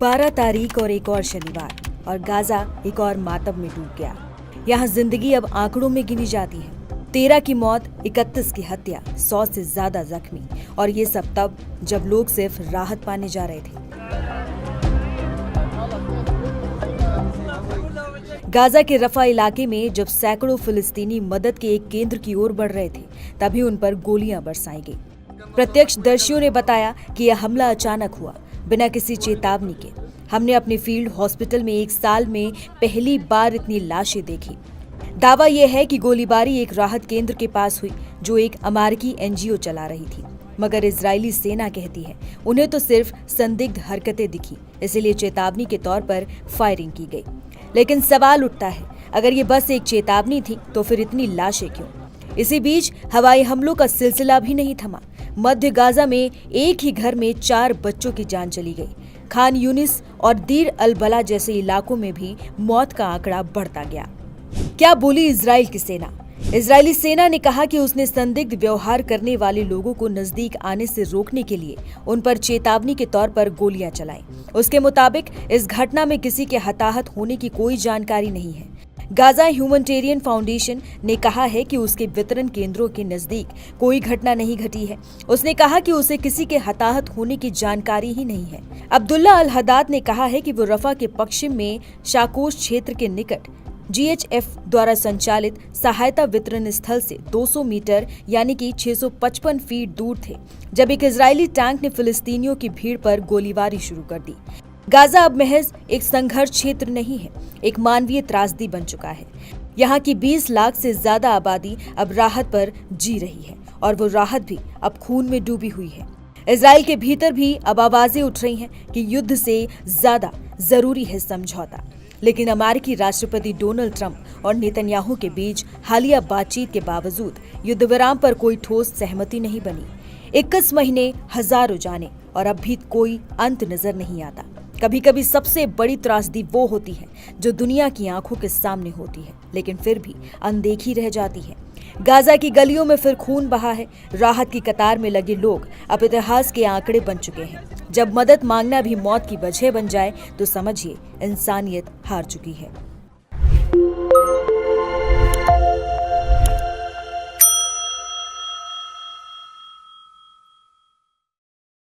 12 तारीख और एक और शनिवार और गाजा एक और मातम में डूब गया। यहाँ जिंदगी अब आंकड़ों में गिनी जाती है। 13 की मौत, 31 की हत्या, 100 से ज्यादा जख्मी, और ये सब तब जब लोग सिर्फ राहत पाने जा रहे थे। गाजा के रफा इलाके में जब सैकड़ों फिलिस्तीनी मदद के एक केंद्र की ओर बढ़ रहे थे, तभी उन पर गोलियां बरसाई गई। प्रत्यक्षदर्शियों ने बताया कि यह हमला अचानक हुआ, बिना किसी चेतावनी के। हमने अपने फील्ड हॉस्पिटल में एक साल में पहली बार इतनी लाशें देखी। दावा यह है कि गोलीबारी एक राहत केंद्र के पास हुई, जो एक अमेरिकी एनजीओ चला रही थी। मगर इजरायली सेना कहती है उन्हें तो सिर्फ संदिग्ध हरकतें दिखी, इसलिए चेतावनी के तौर पर फायरिंग की गई। लेकिन सवाल उठता है, अगर ये बस एक चेतावनी थी तो फिर इतनी लाशें क्यों? इसी बीच हवाई हमलों का सिलसिला भी नहीं थमा। मध्य गाजा में एक ही घर में 4 बच्चों की जान चली गई। खान यूनिस और दीर अल बला जैसे इलाकों में भी मौत का आंकड़ा बढ़ता गया। क्या बोली इजराइल की सेना? इजरायली सेना ने कहा कि उसने संदिग्ध व्यवहार करने वाले लोगों को नजदीक आने से रोकने के लिए उन पर चेतावनी के तौर पर गोलियां चलाई। उसके मुताबिक इस घटना में किसी के हताहत होने की कोई जानकारी नहीं है। गाजा ह्यूमैनिटेरियन फाउंडेशन ने कहा है कि उसके वितरण केंद्रों के नजदीक कोई घटना नहीं घटी है। उसने कहा कि उसे किसी के हताहत होने की जानकारी ही नहीं है। अब्दुल्ला अल हद्दाद ने कहा है कि वो रफा के पश्चिम में शाकोश क्षेत्र के निकट जीएचएफ द्वारा संचालित सहायता वितरण स्थल से 200 मीटर यानी कि 655 फीट दूर थे, जब एक इजरायली टैंक ने फिलिस्तीनियों की भीड़ पर गोलीबारी शुरू कर दी। गाजा अब महज एक संघर्ष क्षेत्र नहीं है, एक मानवीय त्रासदी बन चुका है। यहाँ की 20 लाख से ज्यादा आबादी अब राहत पर जी रही है, और वो राहत भी अब खून में डूबी हुई है। इजराइल के भीतर भी अब आवाजें उठ रही हैं कि युद्ध से ज्यादा जरूरी है समझौता। लेकिन अमेरिकी राष्ट्रपति डोनाल्ड ट्रंप और नेतन्याहू के बीच हालिया बातचीत के बावजूद युद्ध विराम पर कोई ठोस सहमति नहीं बनी। 21 महीने, हजारों जाने, और अब भी कोई अंत नजर नहीं आता। कभी कभी सबसे बड़ी त्रासदी वो होती है जो दुनिया की आंखों के सामने होती है, लेकिन फिर भी अनदेखी रह जाती है। गाजा की गलियों में फिर खून बहा है। राहत की कतार में लगे लोग अब इतिहास के आंकड़े बन चुके हैं। जब मदद मांगना भी मौत की वजह बन जाए तो समझिए इंसानियत हार चुकी है।